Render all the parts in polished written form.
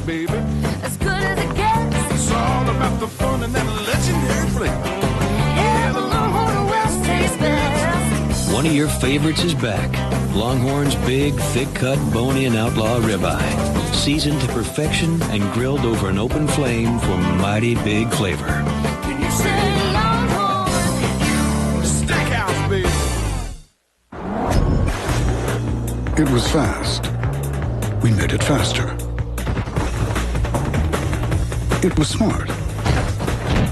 baby. As good as it gets. It's all about the fun and that legendary flavor. Yeah, the Longhorn West tastes best. One of your favorites is back. Longhorn's big, thick-cut, bone-in outlaw ribeye. Seasoned to perfection and grilled over an open flame for mighty big flavor. Can you say Longhorn Steakhouse, baby? It was fast. We made it faster. It was smart.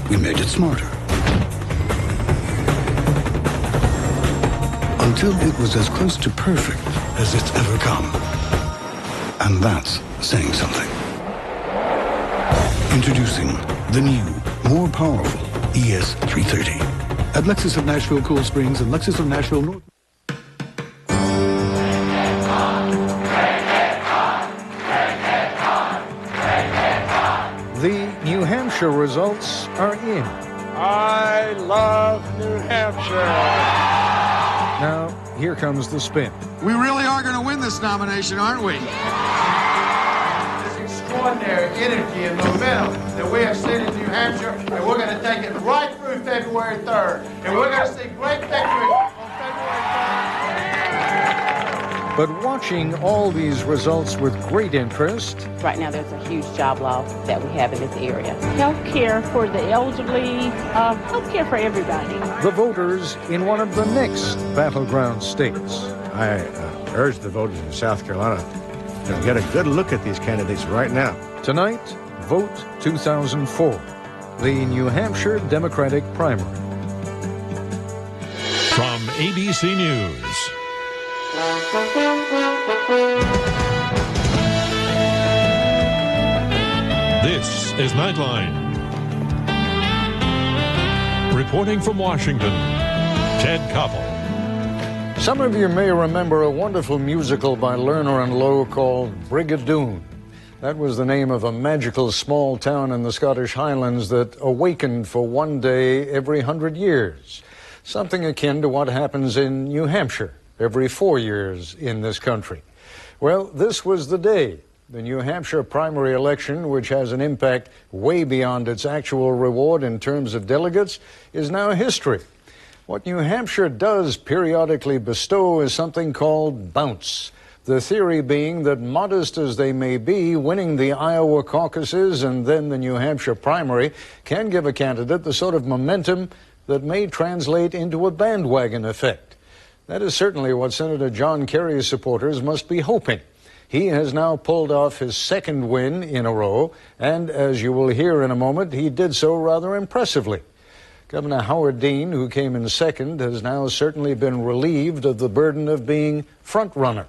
We made it smarter. Until it was as close to perfect as it's ever come. And that's saying something. Introducing the new, more powerful ES330. At Lexus of Nashville Cool Springs and Lexus of Nashville North. The New Hampshire results are in. I love New Hampshire. Now, here comes the spin. We really are going to win this nomination, aren't we? This extraordinary energy and momentum that we have seen in New Hampshire, and we're going to take it right through February 3rd. And we're going to see great victory on February 3rd. But watching all these results with great interest, Right now, there's a huge job loss that we have in this area. Health care for the elderly, health care for everybody. the voters in one of the next battleground states. I urge the voters in South Carolina to get a good look at these candidates right now. Tonight, vote 2004, the New Hampshire Democratic primary. From ABC News. This is Nightline. Reporting from Washington, Ted Koppel. Some of you may remember a wonderful musical by Lerner and Lowe called Brigadoon. That was the name of a magical small town in the Scottish Highlands that awakened for one day every 100 years. Something akin to what happens in New Hampshire every 4 years in this country. Well, this was the day. The New Hampshire primary election, which has an impact way beyond its actual reward in terms of delegates, is now history. What New Hampshire does periodically bestow is something called bounce. The theory being that, modest as they may be, winning the Iowa caucuses and then the New Hampshire primary can give a candidate the sort of momentum that may translate into a bandwagon effect. That is certainly what Senator John Kerry's supporters must be hoping. He has now pulled off his second win in a row, and as you will hear in a moment, he did so rather impressively. Governor Howard Dean, who came in second, has now certainly been relieved of the burden of being front runner.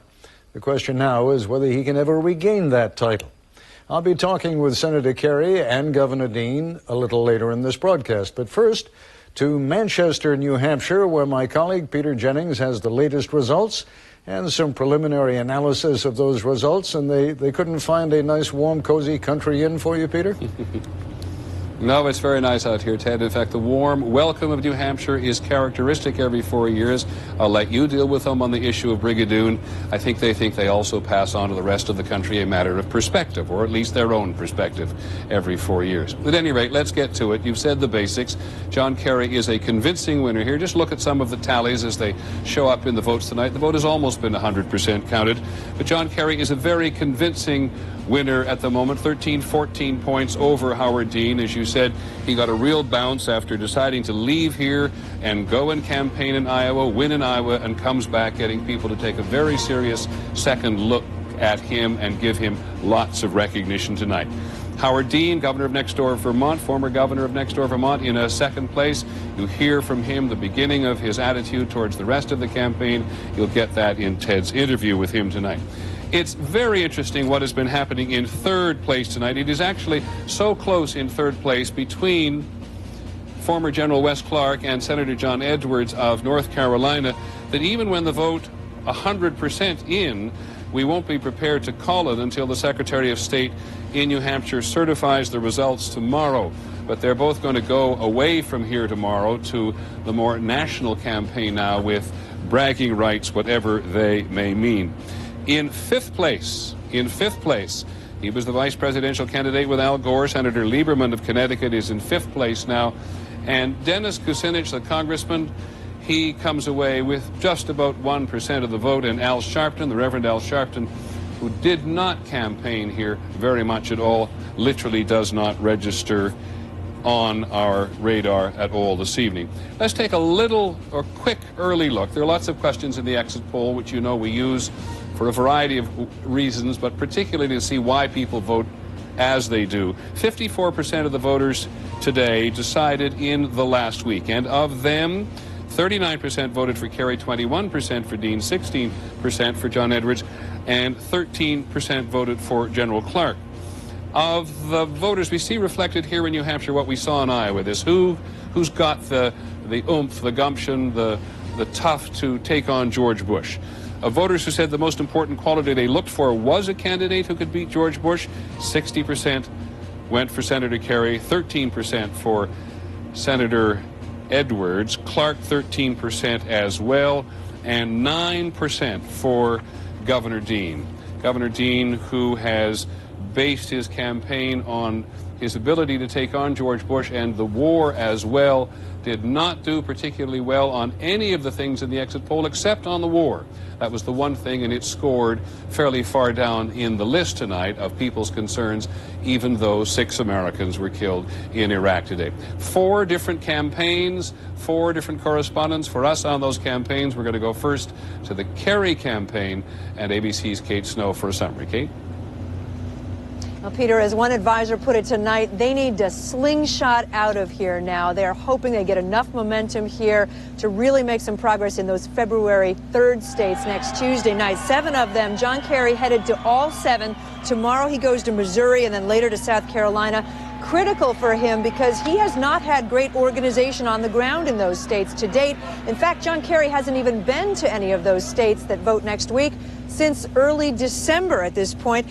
The question now is whether he can ever regain that title. I'll be talking with Senator Kerry and Governor Dean a little later in this broadcast. But first, to Manchester, New Hampshire, where my colleague Peter Jennings has the latest results and some preliminary analysis of those results. And they couldn't find a nice, warm, cozy country inn for you, Peter? No, it's very nice out here, Ted. In fact, the warm welcome of New Hampshire is characteristic every 4 years. I'll let you deal with them on the issue of Brigadoon. I think they also pass on to the rest of the country a matter of perspective, or at least their own perspective, every 4 years. At any rate, let's get to it. You've said the basics. John Kerry is a convincing winner here. Just look at some of the tallies as they show up in the votes tonight. The vote has almost been 100% counted. But John Kerry is a very convincing winner at the moment, 14 points over Howard Dean. As you said, he got a real bounce after deciding to leave here and go and campaign in Iowa, win in Iowa, and comes back getting people to take a very serious second look at him and give him lots of recognition tonight. Howard Dean, governor of next door Vermont, former governor of next door Vermont, in a second place. You hear from him the beginning of his attitude towards the rest of the campaign. You'll get that in Ted's interview with him tonight. It's very interesting what has been happening in third place tonight. It is actually so close in third place between former General Wes Clark and Senator John Edwards of North Carolina that even when the vote 100% in, we won't be prepared to call it until the Secretary of State in New Hampshire certifies the results tomorrow. But they're both going to go away from here tomorrow to the more national campaign now with bragging rights, whatever they may mean. In fifth place, He was the vice presidential candidate with Al Gore. Senator Lieberman of Connecticut is in 5th place now. And Dennis Kucinich, the congressman, he comes away with just about 1% of the vote. And Al Sharpton, the Reverend Al Sharpton, who did not campaign here very much at all, literally does not register on our radar at all this evening. Let's take a little or quick early look. There are lots of questions in the exit poll, which you know we use for a variety of reasons, but particularly to see why people vote as they do. 54% of the voters today decided in the last week, and of them, 39% voted for Kerry, 21% for Dean, 16% for John Edwards, and 13% voted for General Clark. Of the voters we see reflected here in New Hampshire, what we saw in Iowa, this who's got the oomph, the gumption, the tough to take on George Bush. Of voters who said the most important quality they looked for was a candidate who could beat George Bush, 60% went for Senator Kerry, 13% for Senator Edwards, Clark 13% as well, and 9% for Governor Dean. Governor Dean, who has based his campaign on his ability to take on George Bush and the war as well, did not do particularly well on any of the things in the exit poll except on the war. That was the one thing, and it scored fairly far down in the list tonight of people's concerns, even though 6 Americans were killed in Iraq today. 4 different campaigns, 4 different correspondents for us on those campaigns. We're going to go first to the Kerry campaign and ABC's Kate Snow for a summary. Kate? Well, Peter, as one advisor put it tonight, they need to slingshot out of here now. They're hoping they get enough momentum here to really make some progress in those February 3rd states next Tuesday night. 7 of them. John Kerry headed to all 7. Tomorrow he goes to Missouri and then later to South Carolina. Critical for him because he has not had great organization on the ground in those states to date. In fact, John Kerry hasn't even been to any of those states that vote next week since early December at this point.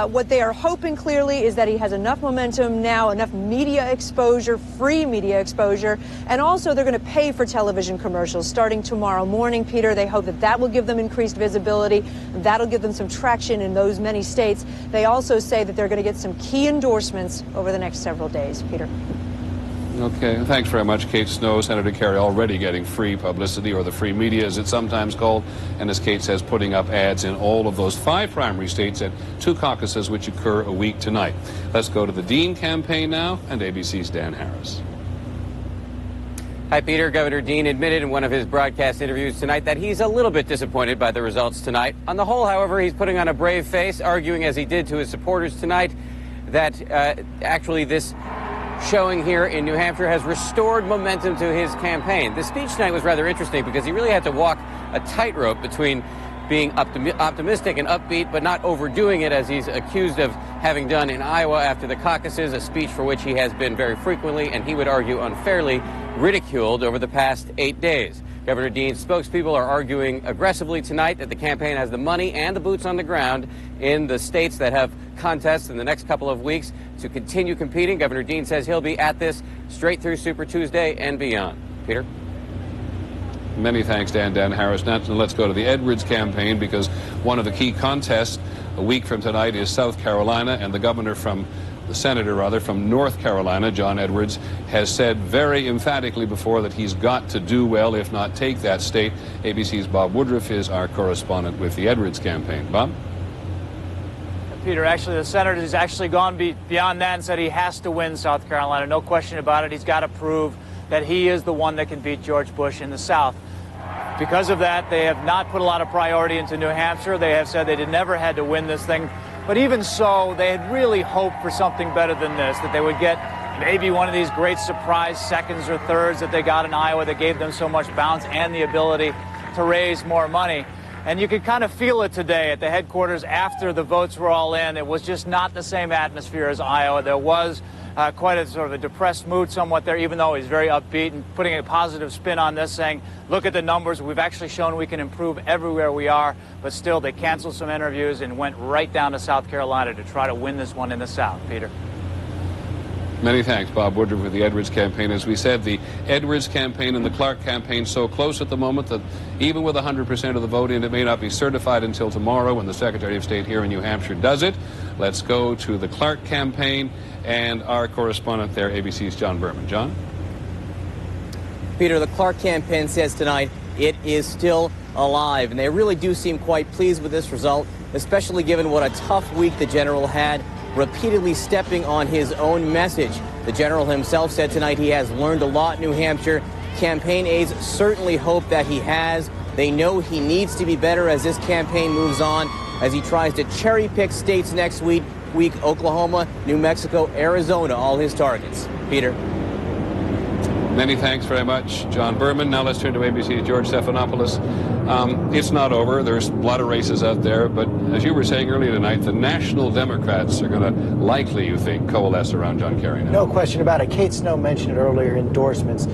What they are hoping clearly is that he has enough momentum now, enough media exposure, free media exposure, and also they're going to pay for television commercials starting tomorrow morning, Peter. They hope that that will give them increased visibility. That'll give them some traction in those many states. They also say that they're going to get some key endorsements over the next several days. Peter. Okay, thanks very much, Kate Snow. Senator Kerry already getting free publicity, or the free media as it's sometimes called, and as Kate says, putting up ads in all of those 5 primary states at 2 caucuses which occur a week tonight. Let's go to the Dean campaign now, and ABC's Dan Harris. Hi, Peter. Governor Dean admitted in one of his broadcast interviews tonight that he's a little bit disappointed by the results tonight. On the whole, however, he's putting on a brave face, arguing as he did to his supporters tonight that actually this showing here in New Hampshire has restored momentum to his campaign. The speech tonight was rather interesting because he really had to walk a tightrope between being optimistic and upbeat, but not overdoing it as he's accused of having done in Iowa after the caucuses, a speech for which he has been very frequently, and he would argue unfairly, ridiculed over the past 8 days. Governor Dean's spokespeople are arguing aggressively tonight that the campaign has the money and the boots on the ground in the states that have contests in the next couple of weeks to continue competing. Governor Dean says he'll be at this straight through Super Tuesday and beyond. Peter? Many thanks, Dan Harris. Now let's go to the Edwards campaign, because one of the key contests a week from tonight is South Carolina, and the senator from North Carolina, John Edwards, has said very emphatically before that he's got to do well, if not take that state. ABC's Bob Woodruff is our correspondent with the Edwards campaign. Bob? Peter, actually, the senator has actually gone beyond that and said he has to win South Carolina. No question about it. He's got to prove that he is the one that can beat George Bush in the South. Because of that, they have not put a lot of priority into New Hampshire. They have said they never had to win this thing. But even so, they had really hoped for something better than this, that they would get maybe one of these great surprise seconds or thirds that they got in Iowa that gave them so much bounce and the ability to raise more money. And you could kind of feel it today at the headquarters after the votes were all in. It was just not the same atmosphere as Iowa. There was quite a sort of a depressed mood somewhat there, even though he's very upbeat and putting a positive spin on this, saying, look at the numbers. We've actually shown we can improve everywhere we are. But still, they canceled some interviews and went right down to South Carolina to try to win this one in the South. Peter? Many thanks, Bob Woodruff, with the Edwards campaign. As we said, the Edwards campaign and the Clark campaign so close at the moment that even with 100% of the vote in, it may not be certified until tomorrow when the Secretary of State here in New Hampshire does it. Let's go to the Clark campaign and our correspondent there, ABC's John Berman. John? Peter, the Clark campaign says tonight it is still alive, and they really do seem quite pleased with this result, especially given what a tough week the general had, repeatedly stepping on his own message. The general himself said tonight he has learned a lot in New Hampshire. Campaign aides certainly hope that he has. They know he needs to be better as this campaign moves on, as he tries to cherry-pick states next week, Oklahoma, New Mexico, Arizona, all his targets. Peter. Many thanks very much, John Berman. Now let's turn to ABC's George Stephanopoulos. It's not over. There's a lot of races out there, but as you were saying earlier tonight, the national Democrats are going to likely, you think, coalesce around John Kerry now. No question about it. Kate Snow mentioned it earlier, endorsements.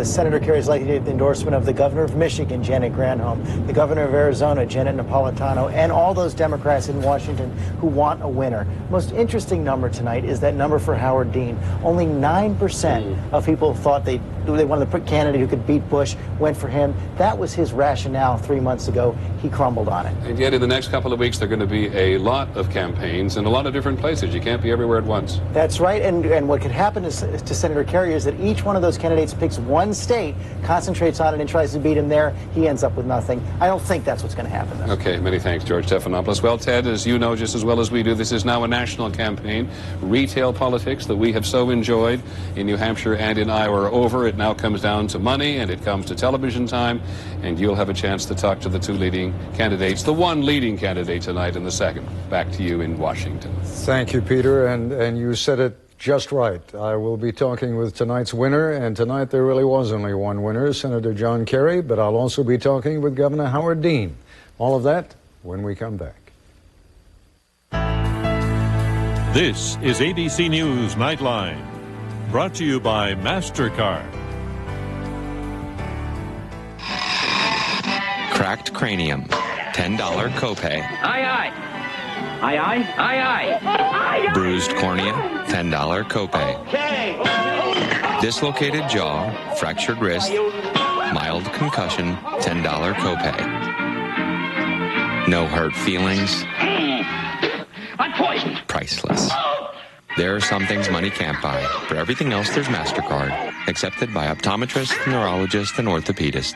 Senator Kerry is likely to get the endorsement of the governor of Michigan, Janet Granholm, the governor of Arizona, Janet Napolitano, and all those Democrats in Washington who want a winner. Most interesting number tonight is that number for Howard Dean. Only 9% of people thought they wanted the candidate who could beat Bush, went for him. That was his rationale 3 months ago. He crumbled on it. And yet in the next couple of weeks, there are going to be a lot of campaigns in a lot of different places. You can't be everywhere at once. That's right. And what could happen to Senator Kerry is that each one of those candidates picks one state, concentrates on it, and tries to beat him there. He ends up with nothing. I don't think that's what's going to happen, though. Okay, many thanks, George Stephanopoulos. Well, Ted, as you know just as well as we do, this is now a national campaign. Retail politics that we have so enjoyed in New Hampshire and in Iowa are over. It now comes down to money, and it comes to television time, and you'll have a chance to talk to the two leading candidates, the one leading candidate tonight and the second. Back to you in Washington. Thank you, Peter, and you said it just right. I will be talking with tonight's winner, and tonight there really was only one winner, Senator John Kerry, but I'll also be talking with Governor Howard Dean. All of that when we come back. This is ABC News Nightline, brought to you by MasterCard. Cracked cranium, $10 copay. Aye, aye. Aye, aye. Aye, aye. Aye, aye. Bruised cornea, $10 copay. Okay. Dislocated jaw, fractured wrist, mild concussion, $10 copay. No hurt feelings. I'm poisoned. Priceless. There are some things money can't buy. For everything else, there's MasterCard. Accepted by optometrists, neurologists, and orthopedists.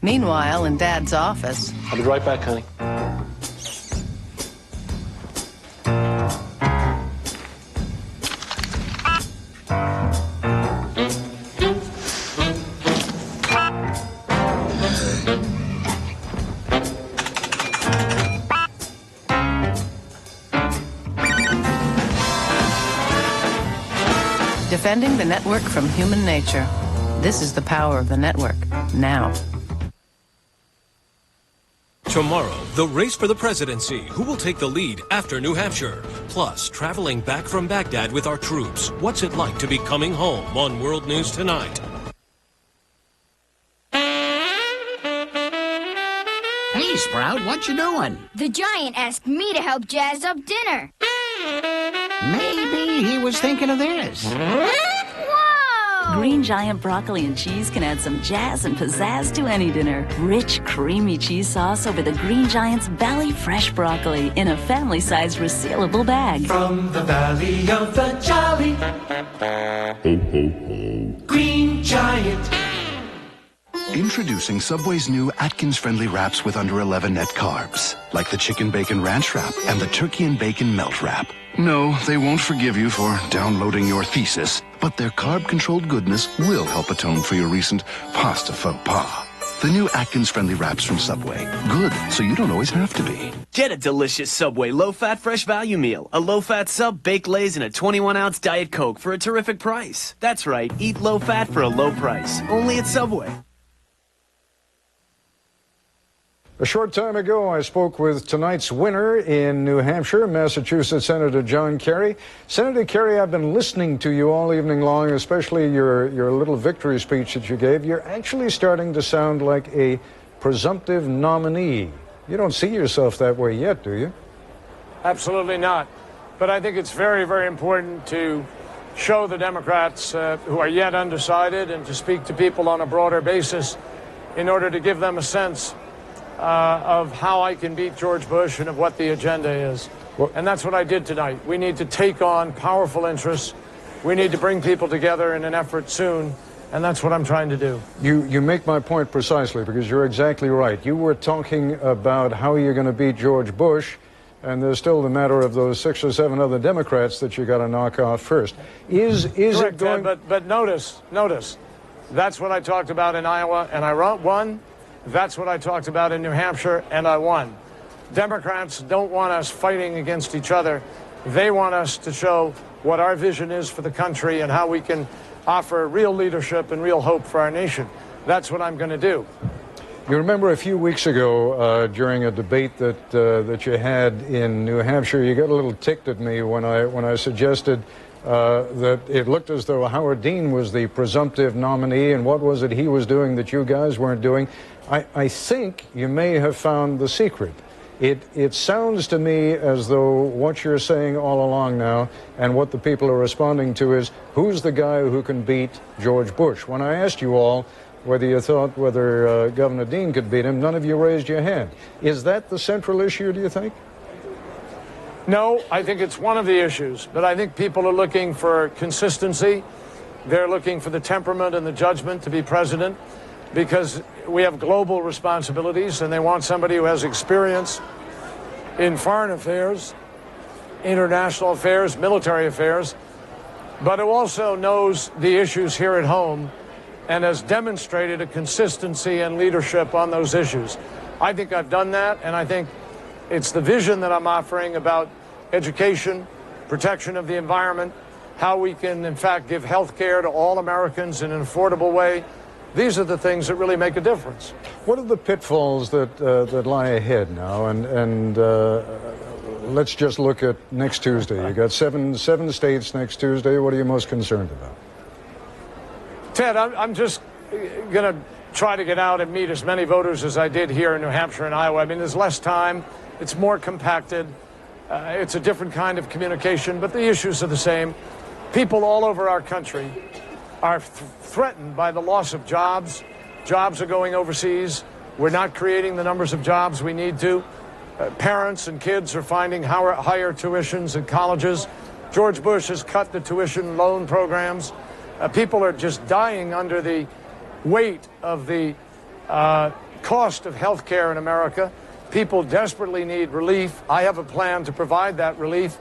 Meanwhile, in Dad's office... I'll be right back, honey. Defending the network from human nature. This is the power of the network. Now. Tomorrow, the race for the presidency. Who will take the lead after New Hampshire? Plus, traveling back from Baghdad with our troops. What's it like to be coming home on World News Tonight? Hey, Sprout, what you doing? The giant asked me to help jazz up dinner. Maybe he was thinking of this. Green Giant broccoli and cheese can add some jazz and pizzazz to any dinner. Rich, creamy cheese sauce over the Green Giant's Valley Fresh broccoli in a family-sized resealable bag. From the Valley of the Jolly. Ho, ho, ho. Green Giant. Introducing Subway's new Atkins-friendly wraps with under 11 net carbs, like the Chicken Bacon Ranch Wrap and the Turkey and Bacon Melt Wrap. No, they won't forgive you for downloading your thesis, but their carb-controlled goodness will help atone for your recent pasta faux pas. The new Atkins-friendly wraps from Subway. Good, so you don't always have to be. Get a delicious Subway low-fat fresh value meal. A low-fat sub, baked lays, and a 21-ounce Diet Coke for a terrific price. That's right, eat low-fat for a low price. Only at Subway. A short time ago, I spoke with tonight's winner in New Hampshire, Massachusetts Senator John Kerry. Senator Kerry, I've been listening to you all evening long, especially your little victory speech that you gave. You're actually starting to sound like a presumptive nominee. You don't see yourself that way yet, do you? Absolutely not. But I think it's very, very important to show the Democrats who are yet undecided and to speak to people on a broader basis in order to give them a sense of how I can beat George Bush and of what the agenda is. And that's what I did tonight. We need to take on powerful interests. We need to bring people together in an effort soon, and that's what I'm trying to do. You make my point precisely, because you're exactly right. You were talking about how you're going to beat George Bush, and there's still the matter of those 6 or 7 other Democrats that you got to knock out first. Is Correct, it going? But notice, that's what I talked about in Iowa, and I won. That's what I talked about in New Hampshire, and I won. Democrats don't want us fighting against each other. They want us to show what our vision is for the country and how we can offer real leadership and real hope for our nation. That's what I'm going to do. You remember a few weeks ago during a debate that you had in New Hampshire, you got a little ticked at me when I suggested that it looked as though Howard Dean was the presumptive nominee, and what was it he was doing that you guys weren't doing? I think you may have found the secret. It sounds to me as though what you're saying all along now and what the people are responding to is, who's the guy who can beat George Bush? When I asked you all whether you thought whether Governor Dean could beat him, none of you raised your hand. Is that the central issue, do you think? No, I think it's one of the issues, but I think people are looking for consistency. They're looking for the temperament and the judgment to be president, because we have global responsibilities, and they want somebody who has experience in foreign affairs, international affairs, military affairs, but who also knows the issues here at home and has demonstrated a consistency and leadership on those issues. I think I've done that, and I think it's the vision that I'm offering about education, protection of the environment, how we can, in fact, give health care to all Americans in an affordable way. These are the things that really make a difference. What are the pitfalls that lie ahead now? And let's just look at next Tuesday. You got seven states next Tuesday. What are you most concerned about? Ted, I'm just going to try to get out and meet as many voters as I did here in New Hampshire and Iowa. I mean, there's less time. It's more compacted. It's a different kind of communication, but the issues are the same. People all over our country are threatened by the loss of jobs. Jobs are going overseas. We're not creating the numbers of jobs we need to. Parents and kids are finding higher tuitions in colleges. George Bush has cut the tuition loan programs. People are just dying under the weight of the cost of health care in America. People desperately need relief. I have a plan to provide that relief.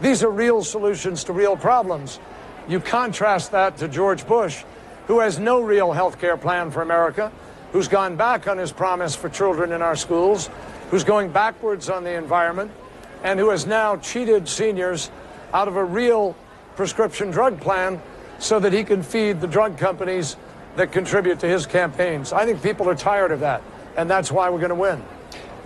These are real solutions to real problems. You contrast that to George Bush, who has no real health care plan for America, who's gone back on his promise for children in our schools, who's going backwards on the environment, and who has now cheated seniors out of a real prescription drug plan so that he can feed the drug companies that contribute to his campaigns. I think people are tired of that, and that's why we're going to win.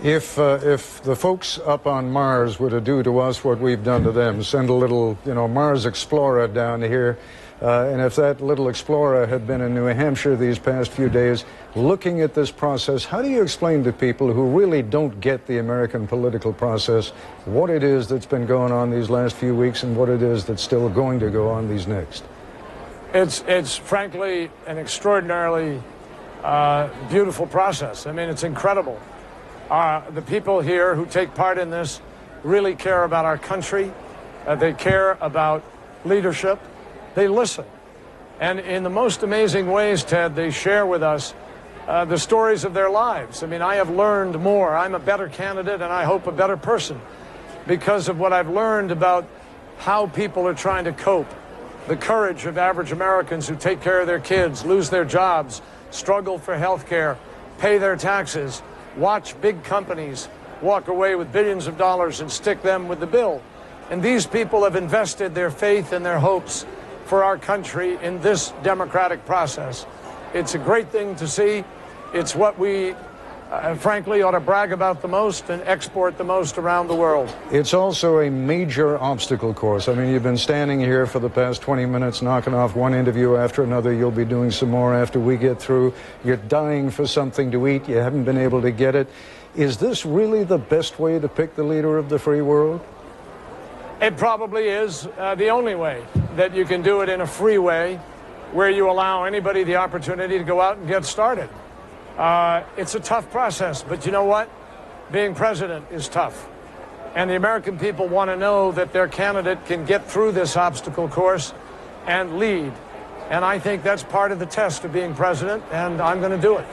If the folks up on Mars were to do to us what we've done to them, send a little, Mars Explorer down here, and if that little Explorer had been in New Hampshire these past few days, looking at this process, how do you explain to people who really don't get the American political process what it is that's been going on these last few weeks and what it is that's still going to go on these next? It's frankly an extraordinarily beautiful process. I mean, it's incredible. The people here who take part in this really care about our country. They care about leadership. They listen. And in the most amazing ways, Ted, they share with us the stories of their lives. I mean, I have learned more. I'm a better candidate, and I hope a better person, because of what I've learned about how people are trying to cope. The courage of average Americans who take care of their kids, lose their jobs, struggle for health care, pay their taxes, watch big companies walk away with billions of dollars and stick them with the bill. And these people have invested their faith and their hopes for our country in this democratic process. It's a great thing to see. It's what we, frankly, ought to brag about the most and export the most around the world. It's also a major obstacle course. I mean, you've been standing here for the past 20 minutes, knocking off one interview after another. You'll be doing some more after we get through. You're dying for something to eat. You haven't been able to get it. Is this really the best way to pick the leader of the free world? It probably is the only way that you can do it in a free way where you allow anybody the opportunity to go out and get started. It's a tough process, but you know what? Being president is tough. And the American people want to know that their candidate can get through this obstacle course and lead. And I think that's part of the test of being president, and I'm going to do it.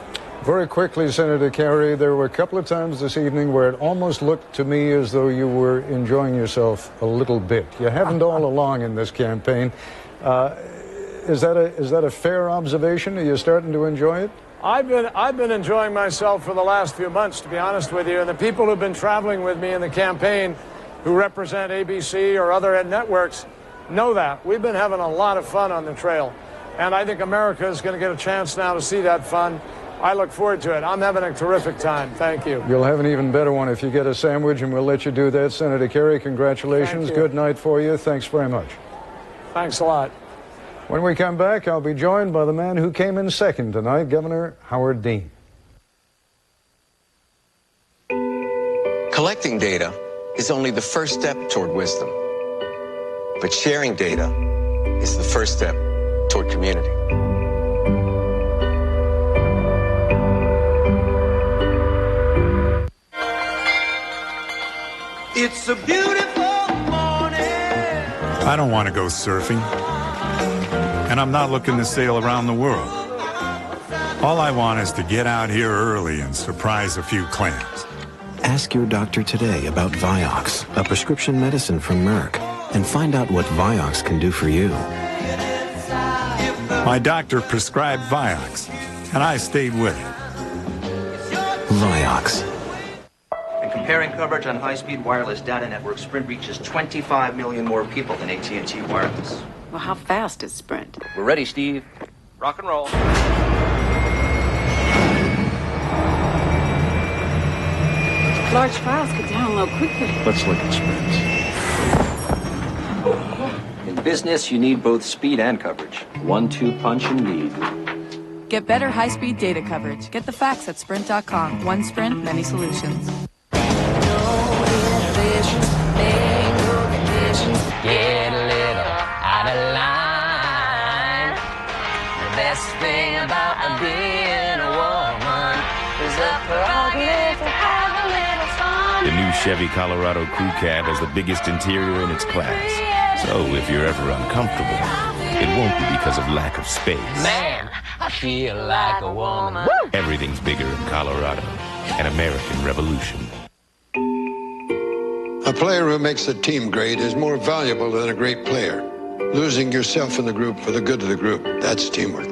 Very quickly, Senator Kerry, there were a couple of times this evening where it almost looked to me as though you were enjoying yourself a little bit. You haven't all along in this campaign. Is that a fair observation? Are you starting to enjoy it? I've been enjoying myself for the last few months, to be honest with you. And the people who've been traveling with me in the campaign who represent ABC or other networks know that. We've been having a lot of fun on the trail. And I think America is going to get a chance now to see that fun. I look forward to it. I'm having a terrific time. Thank you. You'll have an even better one if you get a sandwich, and we'll let you do that. Senator Kerry, congratulations. Good night for you. Thanks very much. Thanks a lot. When we come back, I'll be joined by the man who came in second tonight, Governor Howard Dean. Collecting data is only the first step toward wisdom. But sharing data is the first step toward community. It's a beautiful morning. I don't want to go surfing, and I'm not looking to sail around the world. All I want is to get out here early and surprise a few clams. Ask your doctor today about Vioxx, a prescription medicine from Merck, and find out what Vioxx can do for you. My doctor prescribed Vioxx, and I stayed with it. Vioxx. Comparing coverage on high-speed wireless data networks, Sprint reaches 25 million more people than AT&T Wireless. Well, how fast is Sprint? We're ready, Steve. Rock and roll. Large files could download quickly. Let's look at Sprint. In business, you need both speed and coverage. 1-2 punch indeed. Get better high-speed data coverage. Get the facts at Sprint.com. One Sprint, many solutions. Get a little out of line. The best thing about being a woman is the prerogative to have a little fun. The new Chevy Colorado Crew Cab has the biggest interior in its class. So if you're ever uncomfortable, it won't be because of lack of space. Man, I feel like a woman. Everything's bigger in Colorado. An American revolution. A player who makes the team great is more valuable than a great player. Losing yourself in the group for the good of the group, that's teamwork.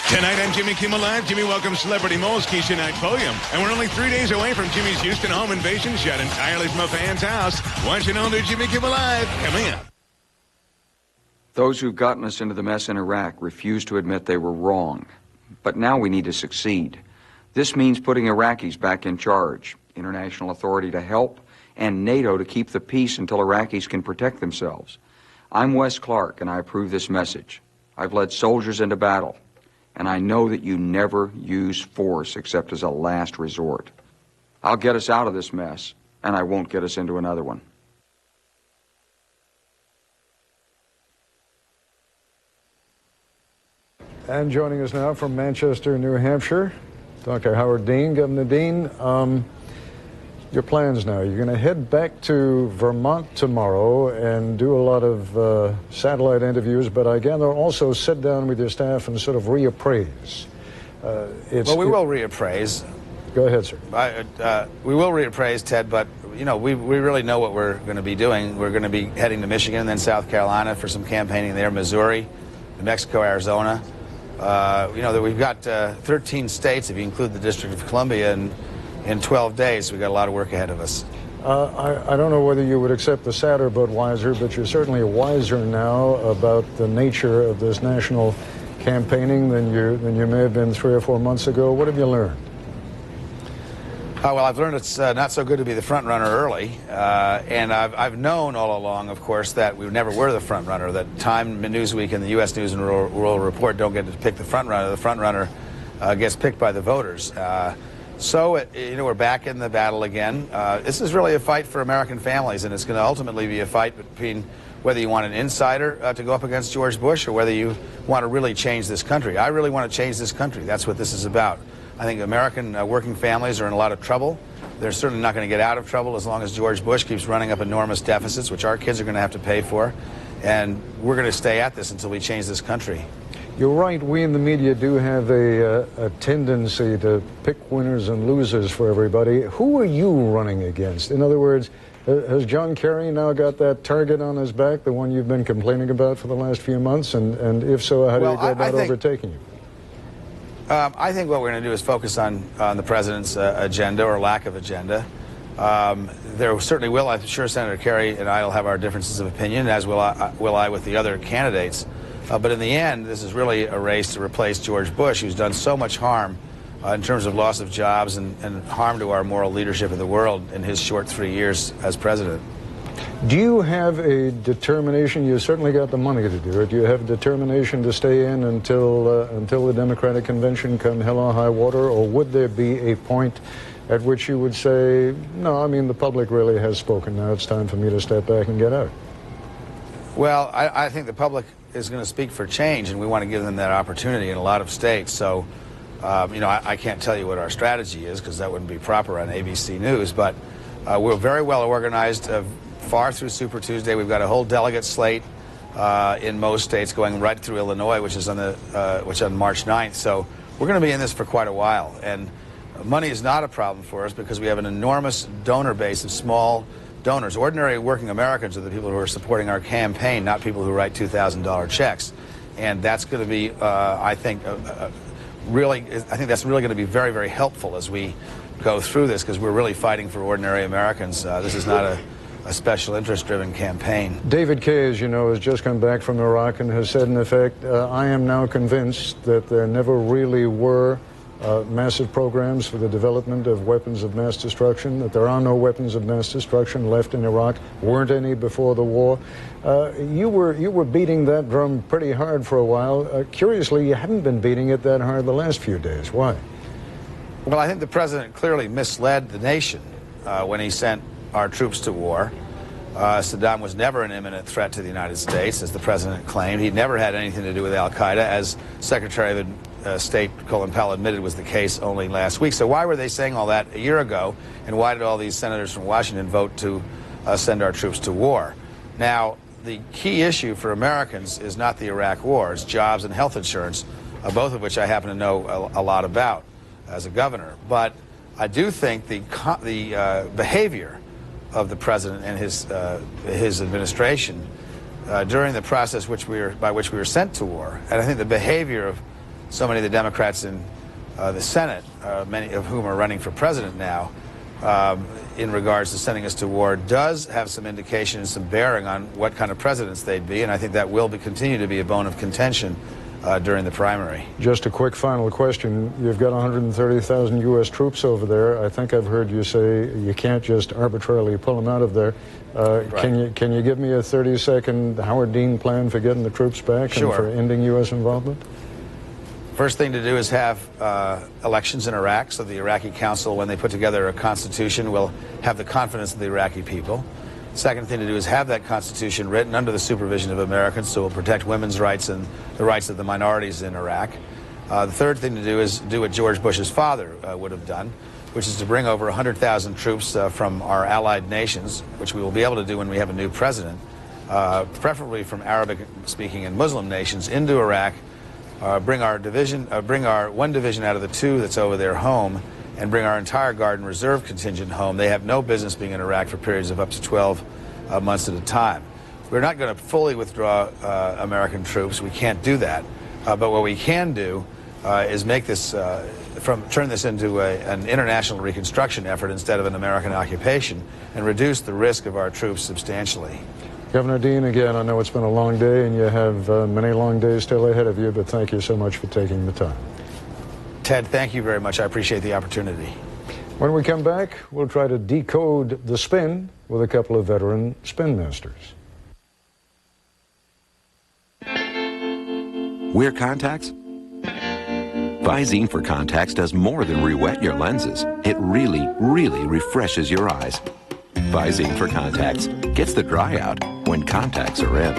Tonight on Jimmy Kimmel Live, Jimmy welcomes celebrity moles Keisha Knight Podium. And we're only 3 days away from Jimmy's Houston home invasion, shot entirely from a fan's house. Watching on to Jimmy Kimmel Live, coming up. Those who've gotten us into the mess in Iraq refuse to admit they were wrong. But now we need to succeed. This means putting Iraqis back in charge, international authority to help, and NATO to keep the peace until Iraqis can protect themselves. I'm Wes Clark, and I approve this message. I've led soldiers into battle, and I know that you never use force except as a last resort. I'll get us out of this mess, and I won't get us into another one. And joining us now from Manchester, New Hampshire, Dr. Howard Dean. Governor Dean, your plans now. You're going to head back to Vermont tomorrow and do a lot of satellite interviews, but I gather also sit down with your staff and sort of reappraise. Well, we will reappraise. Go ahead, sir. We will reappraise, Ted, but, you know, we really know what we're going to be doing. We're going to be heading to Michigan and then South Carolina for some campaigning there, Missouri, New Mexico, Arizona. You know, that we've got 13 states, if you include the District of Columbia, in 12 days. We've got a lot of work ahead of us. I don't know whether you would accept the sadder but wiser, but you're certainly wiser now about the nature of this national campaigning than you may have been 3 or 4 months ago. What have you learned? Well, I've learned it's not so good to be the front runner early, and I've known all along, of course, that we never were the front runner. That Time, Newsweek, and the U.S. News and World Report don't get to pick the front runner. The front runner gets picked by the voters. We're back in the battle again. This is really a fight for American families, and it's going to ultimately be a fight between whether you want an insider to go up against George Bush or whether you want to really change this country. I really want to change this country. That's what this is about. I think American working families are in a lot of trouble. They're certainly not going to get out of trouble as long as George Bush keeps running up enormous deficits, which our kids are going to have to pay for. And we're going to stay at this until we change this country. You're right, we in the media do have a tendency to pick winners and losers for everybody. Who are you running against? In other words, has John Kerry now got that target on his back, the one you've been complaining about for the last few months? And if so, how do you go about overtaking him? I think what we're going to do is focus on the president's agenda or lack of agenda. There certainly will, I'm sure Senator Kerry and I will have our differences of opinion, as will I with the other candidates. But in the end, this is really a race to replace George Bush, who's done so much harm in terms of loss of jobs and harm to our moral leadership of the world in his short 3 years as president. Do you have a determination? You certainly got the money to do it. Do you have a determination to stay in until the Democratic Convention come hell or high water, or would there be a point at which you would say, no, I mean, the public really has spoken. Now it's time for me to step back and get out? Well, I think the public is going to speak for change, and we want to give them that opportunity in a lot of states. So, I can't tell you what our strategy is because that wouldn't be proper on ABC News, but we're very well organized far through Super Tuesday. We've got a whole delegate slate in most states going right through Illinois, which is on March 9th. So we're going to be in this for quite a while. And money is not a problem for us because we have an enormous donor base of small donors. Ordinary working Americans are the people who are supporting our campaign, not people who write $2,000 checks. And that's going to be, I think that's really going to be very, very helpful as we go through this, because we're really fighting for ordinary Americans. This is not a special interest-driven campaign. David Kay, as you know, has just come back from Iraq and has said, in effect, I am now convinced that there never really were massive programs for the development of weapons of mass destruction, that there are no weapons of mass destruction left in Iraq, weren't any before the war. You were beating that drum pretty hard for a while. Curiously, you haven't been beating it that hard the last few days. Why? Well, I think the president clearly misled the nation when he sent our troops to war. Saddam was never an imminent threat to the United States, as the president claimed. He never had anything to do with al-Qaeda, as Secretary of State Colin Powell admitted was the case only last week. So why were they saying all that a year ago, and why did all these senators from Washington vote to send our troops to war? Now, the key issue for Americans is not the Iraq war, it's jobs and health insurance, both of which I happen to know a lot about as a governor. But I do think the behavior of the president and his administration during the process by which we were sent to war, and I think the behavior of so many of the Democrats in the Senate, many of whom are running for president now, in regards to sending us to war, does have some indication and some bearing on what kind of presidents they'd be, and I think that will continue to be a bone of contention during the primary. Just a quick final question. You've got 130,000 U.S. troops over there. I think I've heard you say you can't just arbitrarily pull them out of there. Right. Can you give me a 30-second Howard Dean plan for getting the troops back and for ending U.S. involvement? First thing to do is have elections in Iraq, so the Iraqi Council, when they put together a constitution, will have the confidence of the Iraqi people. Second thing to do is have that constitution written under the supervision of Americans, so it will protect women's rights and the rights of the minorities in Iraq. The third thing to do is do what George Bush's father would have done, which is to bring over 100,000 troops from our allied nations, which we will be able to do when we have a new president, preferably from Arabic-speaking and Muslim nations, into Iraq. Bring our one division out of the two that's over there home, and bring our entire Guard and Reserve contingent home. They have no business being in Iraq for periods of up to 12 months at a time. We're not going to fully withdraw American troops. We can't do that. But what we can do is make this turn this into an international reconstruction effort instead of an American occupation, and reduce the risk of our troops substantially. Governor Dean, again, I know it's been a long day and you have many long days still ahead of you, but thank you so much for taking the time. Ted, thank you very much. I appreciate the opportunity. When we come back, we'll try to decode the spin with a couple of veteran spin masters. Wear contacts? Visine for contacts does more than re-wet your lenses. It really, really refreshes your eyes. Visine for contacts gets the dry out when contacts are in.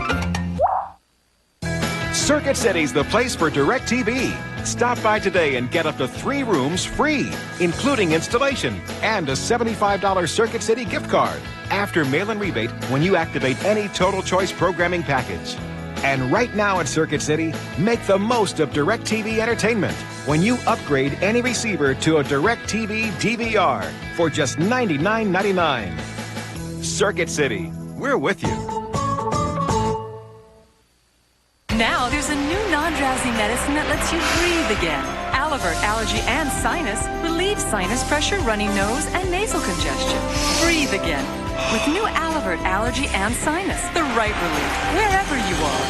Circuit City's the place for DirecTV. Stop by today and get up to 3 rooms free, including installation and a $75 Circuit City gift card after mail-in rebate when you activate any Total Choice programming package. And right now at Circuit City, make the most of DirecTV entertainment when you upgrade any receiver to a DirecTV DVR for just $99.99. Circuit City, we're with you. Now there's a new non-drowsy medicine that lets you breathe again. Alivert Allergy and Sinus relieves sinus pressure, runny nose, and nasal congestion. Breathe again with new Alivert Allergy and Sinus. The right relief, wherever you are.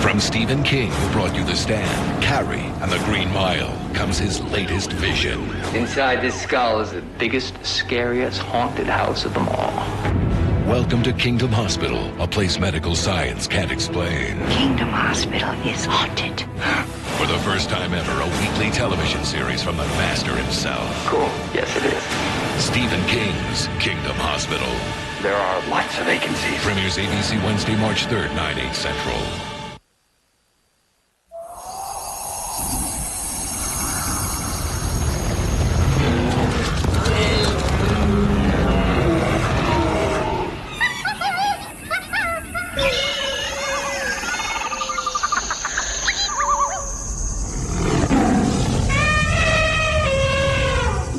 From Stephen King, who brought you The Stand, Carrie, and The Green Mile, comes his latest vision. Inside this skull is the biggest, scariest, haunted house of them all. Welcome to Kingdom Hospital, a place medical science can't explain. Kingdom Hospital is haunted. For the first time ever, a weekly television series from the master himself. Cool. Yes, it is. Stephen King's Kingdom Hospital. There are lots of vacancies. Premieres ABC Wednesday, March 3rd, 9, 8 Central.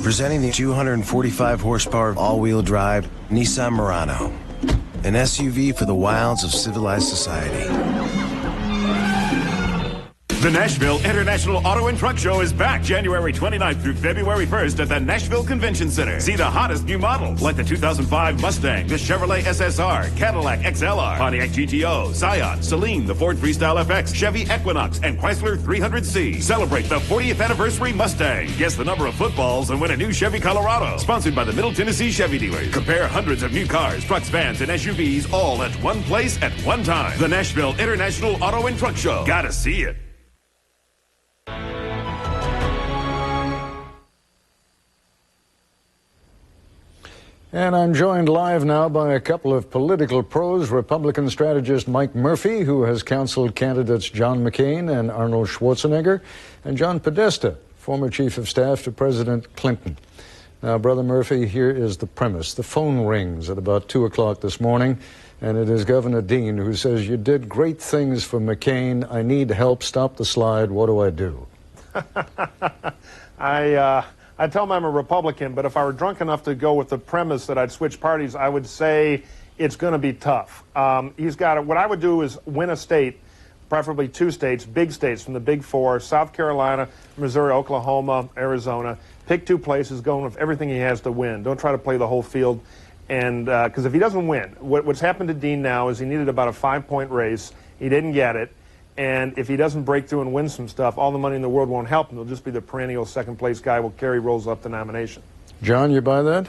Presenting the 245 horsepower all-wheel drive Nissan Murano, an SUV for the wilds of civilized society. The Nashville International Auto and Truck Show is back January 29th through February 1st at the Nashville Convention Center. See the hottest new models like the 2005 Mustang, the Chevrolet SSR, Cadillac XLR, Pontiac GTO, Scion, Celine, the Ford Freestyle FX, Chevy Equinox, and Chrysler 300C. Celebrate the 40th anniversary Mustang. Guess the number of footballs and win a new Chevy Colorado. Sponsored by the Middle Tennessee Chevy dealers. Compare hundreds of new cars, trucks, vans, and SUVs all at one place at one time. The Nashville International Auto and Truck Show. Gotta see it. And I'm joined live now by a couple of political pros, Republican strategist Mike Murphy, who has counseled candidates John McCain and Arnold Schwarzenegger, and John Podesta, former chief of staff to President Clinton. Now, Brother Murphy, here is the premise. The phone rings at about 2 o'clock this morning, and it is Governor Dean who says, "You did great things for McCain. I need help. Stop the slide. What do I do?" I tell him I'm a Republican, but if I were drunk enough to go with the premise that I'd switch parties, I would say it's going to be tough. He's got what I would do is win a state, preferably 2 states, big states from the Big Four, South Carolina, Missouri, Oklahoma, Arizona. Pick 2 places, going with everything he has to win. Don't try to play the whole field. And because if he doesn't win, what's happened to Dean now is he needed about a 5-point race. He didn't get it. And if he doesn't break through and win some stuff, all the money in the world won't help him. He'll just be the perennial second-place guy while Kerry rolls up the nomination. John, you buy that?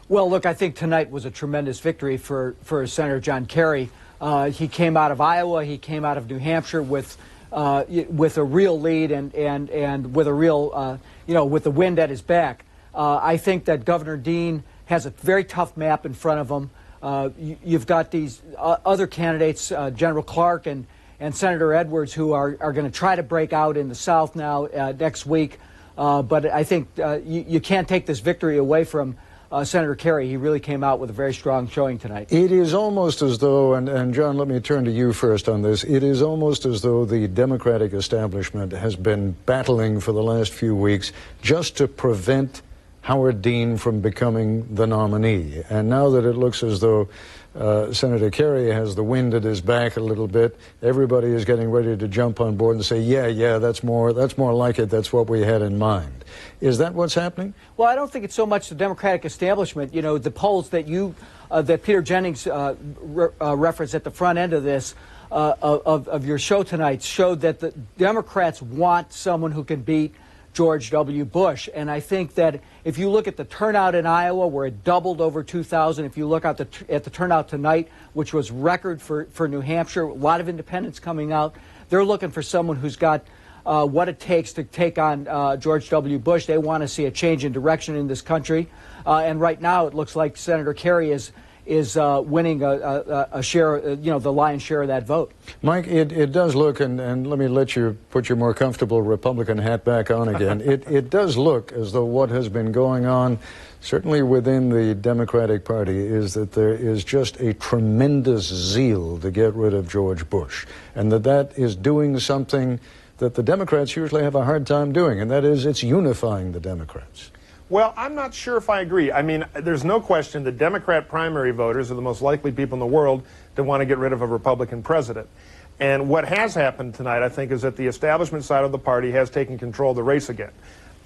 Well, look, I think tonight was a tremendous victory for Senator John Kerry. He came out of Iowa. He came out of New Hampshire with a real lead and with a real, with the wind at his back. I think that Governor Dean has a very tough map in front of him. You've got these other candidates, General Clark and Senator Edwards, who are going to try to break out in the South now next week. But I think you can't take this victory away from Senator Kerry. He really came out with a very strong showing tonight. It is almost as though, and John, let me turn to you first on this, it is almost as though the Democratic establishment has been battling for the last few weeks just to prevent Howard Dean from becoming the nominee. And now that it looks as though Senator Kerry has the wind at his back a little bit, everybody is getting ready to jump on board and say, yeah, that's more like it. That's what we had in mind. Is that what's happening? Well, I don't think it's so much the Democratic establishment. You know, the polls that that Peter Jennings referenced at the front end of this, of your show tonight, showed that the Democrats want someone who can beat George W. Bush. And I think that if you look at the turnout in Iowa, where it doubled over 2,000, if you look at the turnout tonight, which was record for New Hampshire, a lot of independents coming out, they're looking for someone who's got what it takes to take on George W. Bush. They want to see a change in direction in this country. And right now it looks like Senator Kerry is winning a share, the lion's share of that vote. Mike, it does look, and let me let you put your more comfortable Republican hat back on again. It does look as though what has been going on, certainly within the Democratic Party, is that there is just a tremendous zeal to get rid of George Bush, and that is doing something that the Democrats usually have a hard time doing, and that is it's unifying the Democrats. Well, I'm not sure if I agree. I mean, there's no question the Democrat primary voters are the most likely people in the world to want to get rid of a Republican president. And what has happened tonight, I think, is that the establishment side of the party has taken control of the race again.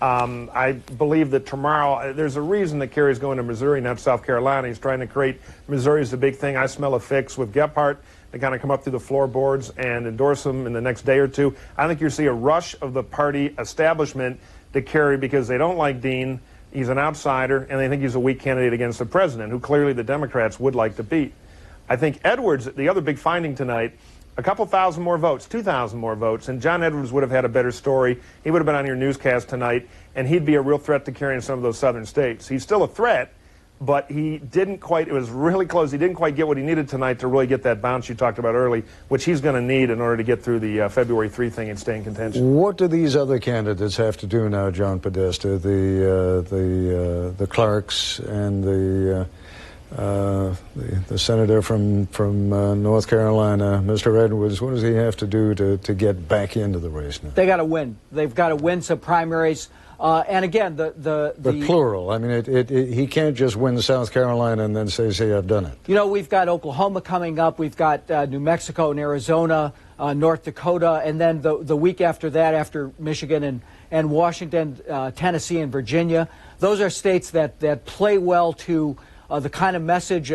I believe that tomorrow, there's a reason that Kerry's going to Missouri, not South Carolina. He's trying to create Missouri as the big thing. I smell a fix with Gephardt. They kind of come up through the floorboards and endorse him in the next day or two. I think you'll see a rush of the party establishment to Kerry because they don't like Dean. He's an outsider, and they think he's a weak candidate against the president, who clearly the Democrats would like to beat. I think Edwards, the other big finding tonight, a couple thousand more votes, 2,000 more votes, and John Edwards would have had a better story. He would have been on your newscast tonight, and he'd be a real threat to Kerry in some of those southern states. He's still a threat, but he didn't quite, it was really close. He didn't quite get what he needed tonight to really get that bounce you talked about early, which he's going to need in order to get through the February 3 thing and stay in contention. What do these other candidates have to do now, John Podesta, the Clarks and the senator from North Carolina, Mr. Edwards? What does he have to do to get back into the race now? They got to win. They've got to win some primaries. And again, the plural. I mean, he can't just win South Carolina and then say, I've done it. You know, we've got Oklahoma coming up. We've got New Mexico and Arizona, North Dakota, and then the week after that, after Michigan and Washington, Tennessee and Virginia. Those are states that play well to the kind of message,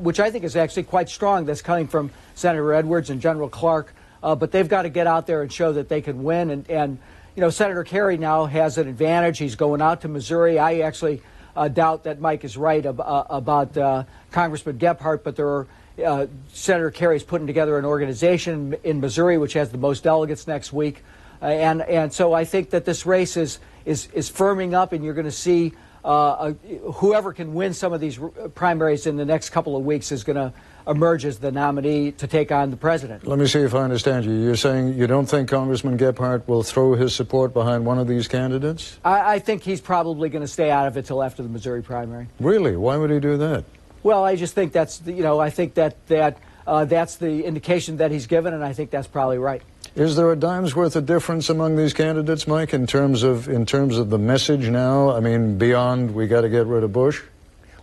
which I think is actually quite strong, that's coming from Senator Edwards and General Clark. But they've got to get out there and show that they can win. And you know, Senator Kerry now has an advantage. He's going out to Missouri. I actually doubt that Mike is right about Congressman Gephardt, but there are Senator Kerry's putting together an organization in Missouri which has the most delegates next week, and so I think that this race is firming up, and you're going to see whoever can win some of these primaries in the next couple of weeks is going to emerge as the nominee to take on the president. Let me see if I understand you. You're saying you don't think Congressman Gephardt will throw his support behind one of these candidates? I think he's probably going to stay out of it till after the Missouri primary. Really? Why would he do that? Well, I just think that's I think that's the indication that he's given, and I think that's probably right. Is there a dime's worth of difference among these candidates, Mike, in terms of the message now? I mean, beyond we got to get rid of Bush?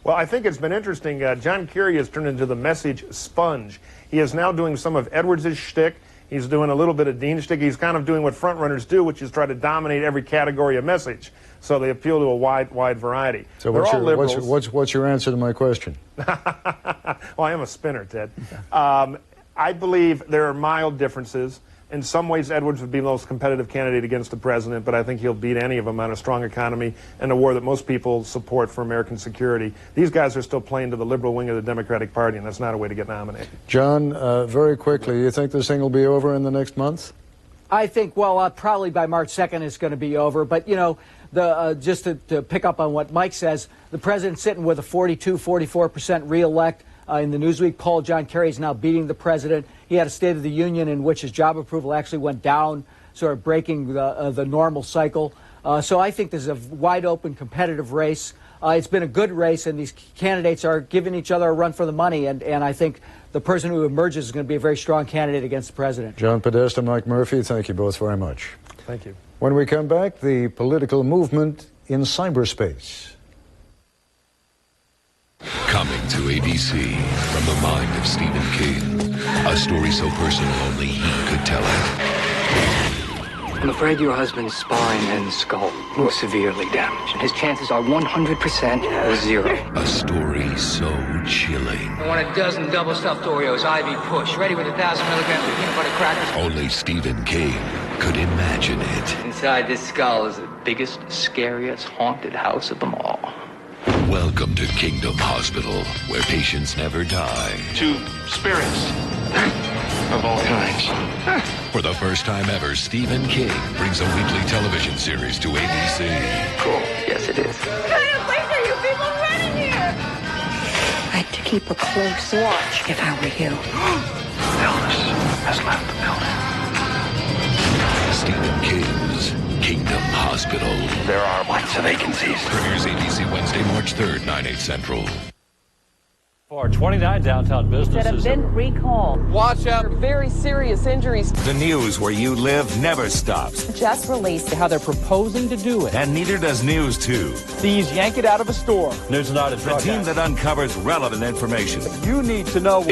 Well, I think it's been interesting. John Kerry has turned into the message sponge. He is now doing some of Edwards' shtick. He's doing a little bit of Dean's shtick. He's kind of doing what frontrunners do, which is try to dominate every category of message. So they appeal to a wide variety. So what's your answer to my question? Well, I am a spinner, Ted. I believe there are mild differences. In some ways, Edwards would be the most competitive candidate against the president, but I think he'll beat any of them on a strong economy and a war that most people support for American security. These guys are still playing to the liberal wing of the Democratic Party, and that's not a way to get nominated. John, very quickly, you think this thing will be over in the next month? I think, well, probably by March 2nd it's going to be over. But, you know, just to pick up on what Mike says, the president's sitting with a 44% re-elect. In the Newsweek poll, John Kerry is now beating the president. He had a State of the Union in which his job approval actually went down, sort of breaking the normal cycle. So I think this is a wide-open, competitive race. It's been a good race, and these candidates are giving each other a run for the money, and I think the person who emerges is going to be a very strong candidate against the president. John Podesta, Mike Murphy, thank you both very much. Thank you. When we come back, the political movement in cyberspace. Coming to ABC from the mind of Stephen King. A story so personal only he could tell it. I'm afraid your husband's spine and skull were severely damaged. His chances are 100% zero. A story so chilling. I want a dozen double-stuffed Oreos, Ivy Push, ready with 1,000 milligrams of peanut butter crackers. Only Stephen King could imagine it. Inside this skull is the biggest, scariest, haunted house of them all. Welcome to Kingdom Hospital, where patients never die. To spirits. of all kinds. For the first time ever, Stephen King brings a weekly television series to ABC. Cool. Yes, it is. What kind of place are you people running here? I'd to keep a close watch if I were you. Elvis has left the building. Stephen King's Kingdom Hospital. There are lots of vacancies. Premieres ABC Wednesday, March 3rd, 9/8 Central. For 29 downtown businesses that have been recalled. Watch out. Very serious injuries. The news where you live never stops. Just released how they're proposing to do it. And neither does News 2. Thieves yank it out of a store. News Not a Drug. The team that uncovers relevant information. You need to know.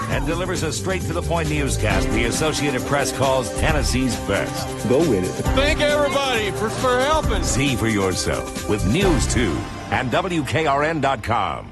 And delivers a straight-to-the-point newscast the Associated Press calls Tennessee's best. Go with it. Thank everybody for helping. See for yourself with News 2 and WKRN.com.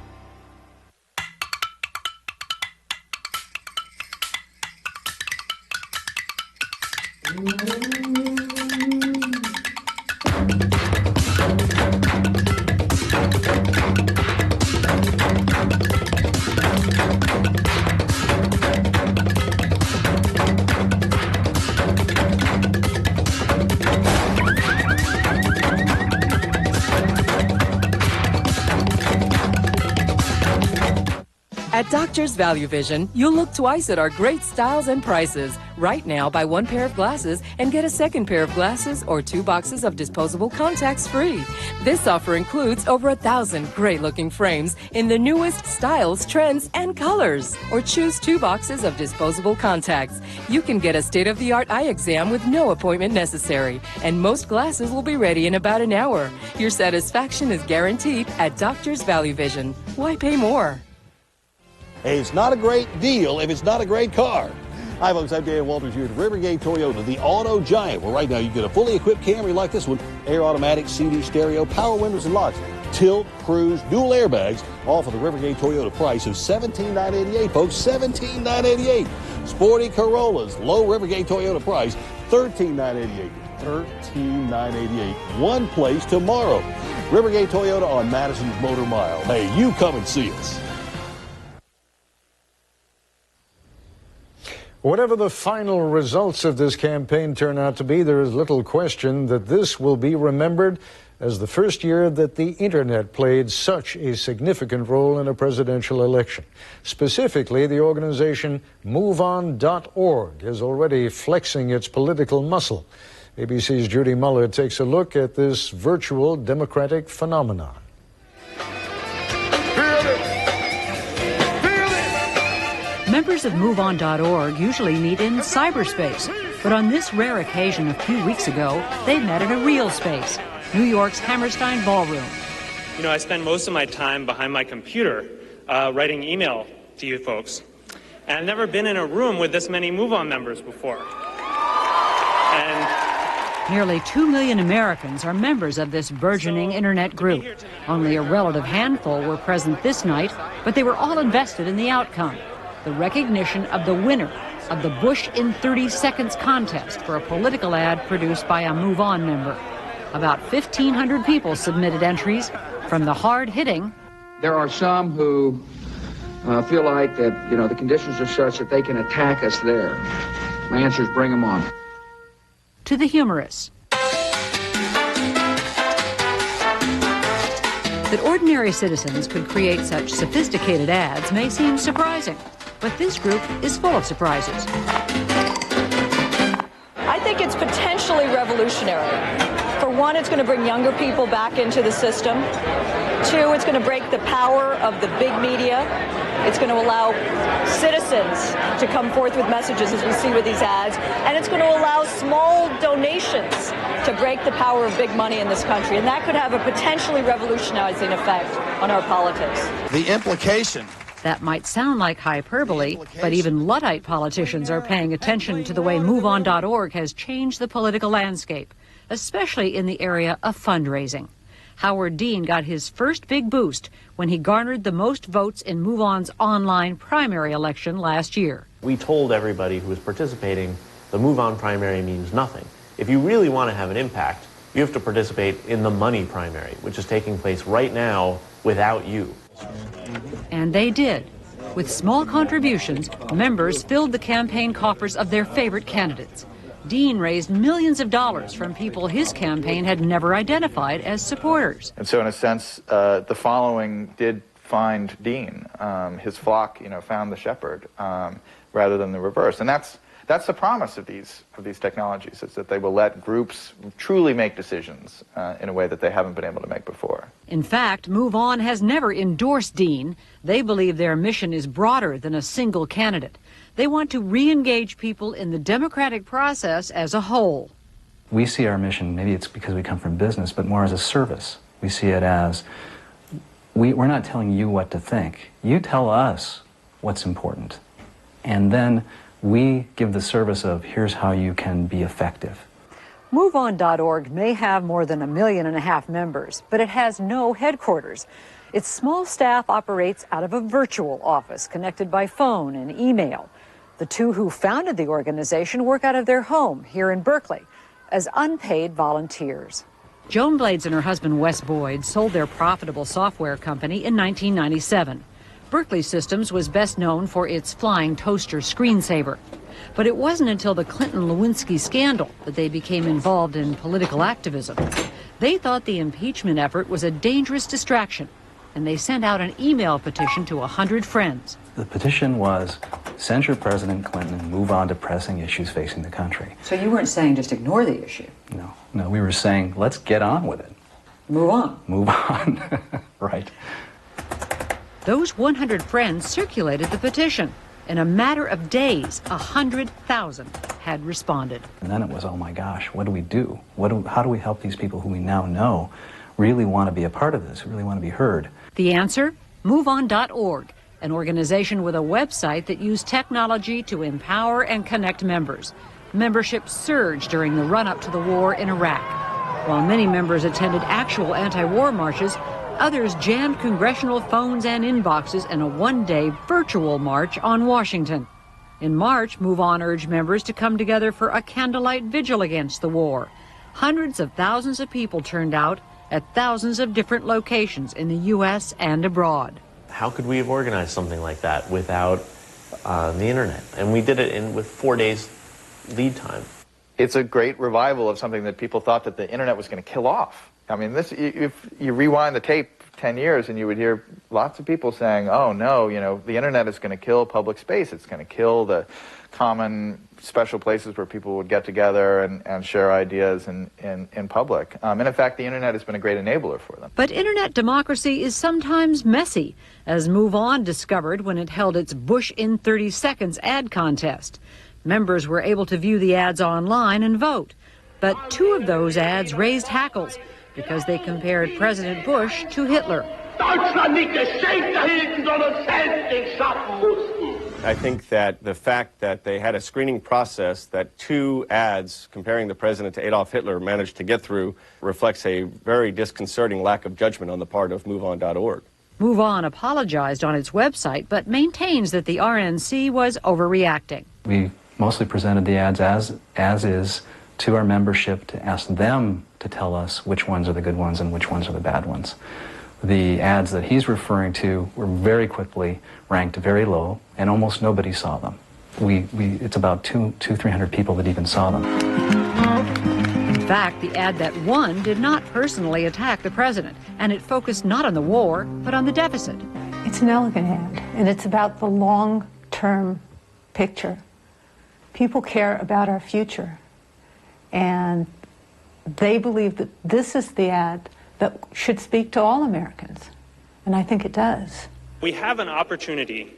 At Doctor's Value Vision, you'll look twice at our great styles and prices. Right now, buy one pair of glasses and get a second pair of glasses or 2 boxes of disposable contacts free. This offer includes over 1,000 great-looking frames in the newest styles, trends, and colors. Or choose 2 boxes of disposable contacts. You can get a state-of-the-art eye exam with no appointment necessary. And most glasses will be ready in about an hour. Your satisfaction is guaranteed at Doctor's Value Vision. Why pay more? Hey, it's not a great deal if it's not a great car. Hi folks, I'm Dan Walters here at Rivergate Toyota, the auto giant. Well, right now you get a fully equipped Camry like this one, air automatic, CD stereo, power windows and locks, tilt, cruise, dual airbags, all for the Rivergate Toyota price of $17,988, folks, $17,988. Sporty Corollas, low Rivergate Toyota price, $13,988. $13,988. One place tomorrow. Rivergate Toyota on Madison's Motor Mile. Hey, you come and see us. Whatever the final results of this campaign turn out to be, there is little question that this will be remembered as the first year that the internet played such a significant role in a presidential election. Specifically, the organization MoveOn.org is already flexing its political muscle. ABC's Judy Muller takes a look at this virtual democratic phenomenon. Members of MoveOn.org usually meet in cyberspace, but on this rare occasion a few weeks ago, they met in a real space, New York's Hammerstein Ballroom. You know, I spend most of my time behind my computer writing email to you folks, and I've never been in a room with this many MoveOn members before. And nearly 2 million Americans are members of this burgeoning internet group. Only a relative handful were present this night, but they were all invested in the outcome. The recognition of the winner of the Bush in 30 Seconds contest for a political ad produced by a Move On member. About 1,500 people submitted entries from the hard-hitting. There are some who feel like that, you know, the conditions are such that they can attack us there. My answer is bring them on. To the humorous. That ordinary citizens could create such sophisticated ads may seem surprising, but this group is full of surprises. I think it's potentially revolutionary. For one, it's going to bring younger people back into the system. Two, it's going to break the power of the big media. It's going to allow citizens to come forth with messages, as we see with these ads, and it's going to allow small donations to break the power of big money in this country, and that could have a potentially revolutionizing effect on our politics. The implication. That might sound like hyperbole, but even Luddite politicians are paying attention to the way MoveOn.org has changed the political landscape, especially in the area of fundraising. Howard Dean got his first big boost when he garnered the most votes in MoveOn's online primary election last year. We told everybody who was participating the MoveOn primary means nothing. If you really want to have an impact, you have to participate in the money primary, which is taking place right now without you. And they did. With small contributions, members filled the campaign coffers of their favorite candidates. Dean raised millions of dollars from people his campaign had never identified as supporters. And so in a sense, the following did find Dean. His flock, found the shepherd rather than the reverse. And that's the promise of these technologies, is that they will let groups truly make decisions in a way that they haven't been able to make before. In fact, Move On has never endorsed Dean. They believe their mission is broader than a single candidate. They want to re-engage people in the democratic process as a whole. We see our mission, maybe it's because we come from business, but more as a service. We see it as, we're not telling you what to think. You tell us what's important. And then we give the service of, here's how you can be effective. MoveOn.org may have more than 1.5 million members, but it has no headquarters. Its small staff operates out of a virtual office connected by phone and email. The two who founded the organization work out of their home here in Berkeley as unpaid volunteers. Joan Blades and her husband Wes Boyd sold their profitable software company in 1997. Berkeley Systems was best known for its flying toaster screensaver. But it wasn't until the Clinton-Lewinsky scandal that they became involved in political activism. They thought the impeachment effort was a dangerous distraction, and they sent out an email petition to 100 friends. The petition was, censure President Clinton and move on to pressing issues facing the country. So you weren't saying just ignore the issue? No, we were saying, let's get on with it. Move on. Move on, right. Those 100 friends circulated the petition. In a matter of days, 100,000 had responded. And then it was, oh my gosh, what do we do? How do we help these people who we now know really want to be a part of this, who really want to be heard? The answer? MoveOn.org, an organization with a website that used technology to empower and connect members. Membership surged during the run-up to the war in Iraq. While many members attended actual anti-war marches, others jammed congressional phones and inboxes in a one-day virtual march on Washington. In March, Move On urged members to come together for a candlelight vigil against the war. Hundreds of thousands of people turned out at thousands of different locations in the U.S. and abroad. How could we have organized something like that without the internet? And we did it with 4 days lead time. It's a great revival of something that people thought that the internet was going to kill off. I mean, if you rewind the tape 10 years and you would hear lots of people saying, oh no, the internet is going to kill public space. It's going to kill the common special places where people would get together and share ideas in public. And in fact, the internet has been a great enabler for them. But internet democracy is sometimes messy, as Move On discovered when it held its Bush in 30 Seconds ad contest. Members were able to view the ads online and vote. But 2 of those ads raised hackles because they compared President Bush to Hitler. I think that the fact that they had a screening process that 2 ads comparing the president to Adolf Hitler managed to get through reflects a very disconcerting lack of judgment on the part of MoveOn.org. Move On apologized on its website, but maintains that the RNC was overreacting. We mostly presented the ads as is to our membership to ask them to tell us which ones are the good ones and which ones are the bad ones. The ads that he's referring to were very quickly ranked very low, and almost nobody saw them. It's about 300 people that even saw them. In fact, the ad that won did not personally attack the president, and it focused not on the war, but on the deficit. It's an elegant ad, and it's about the long-term picture. People care about our future, and they believe that this is the ad that should speak to all Americans, and I think it does. We have an opportunity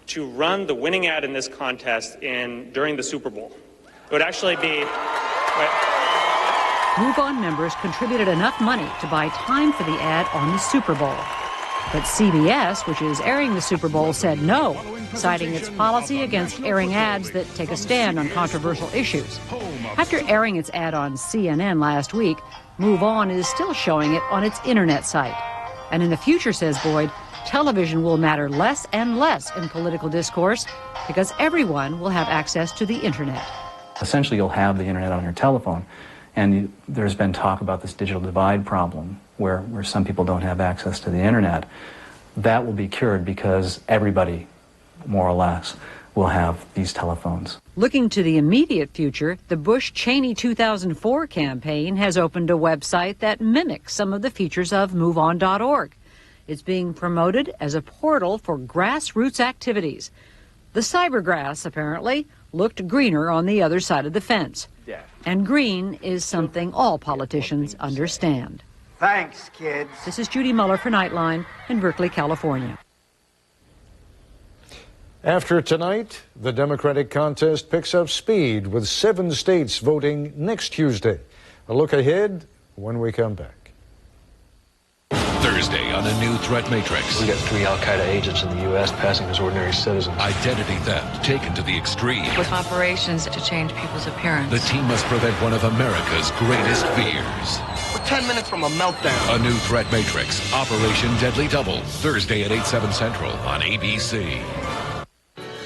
to run the winning ad in this contest during the Super Bowl. It would actually be... Move On members contributed enough money to buy time for the ad on the Super Bowl. But CBS, which is airing the Super Bowl, said no, citing its policy against airing ads that take a stand on controversial issues. After airing its ad on CNN last week, Move On is still showing it on its internet site. And in the future, says Boyd, television will matter less and less in political discourse because everyone will have access to the internet. Essentially, you'll have the internet on your telephone, and there's been talk about this digital divide problem where some people don't have access to the internet. that will be cured because everybody, more or less, will have these telephones. Looking to the immediate future, the Bush-Cheney 2004 campaign has opened a website that mimics some of the features of MoveOn.org. It's being promoted as a portal for grassroots activities. The cybergrass, apparently, looked greener on the other side of the fence. Yeah. And green is something all politicians understand. Thanks, kids. This is Judy Muller for Nightline in Berkeley, California. After tonight, the Democratic contest picks up speed with 7 states voting next Tuesday. A look ahead when we come back. Thursday on a new threat matrix. We got 3 al-Qaeda agents in the U.S. passing as ordinary citizens. Identity theft taken to the extreme. With operations to change people's appearance. The team must prevent one of America's greatest fears. We're 10 minutes from a meltdown. A new threat matrix. Operation Deadly Double. Thursday at 8/7 Central on ABC.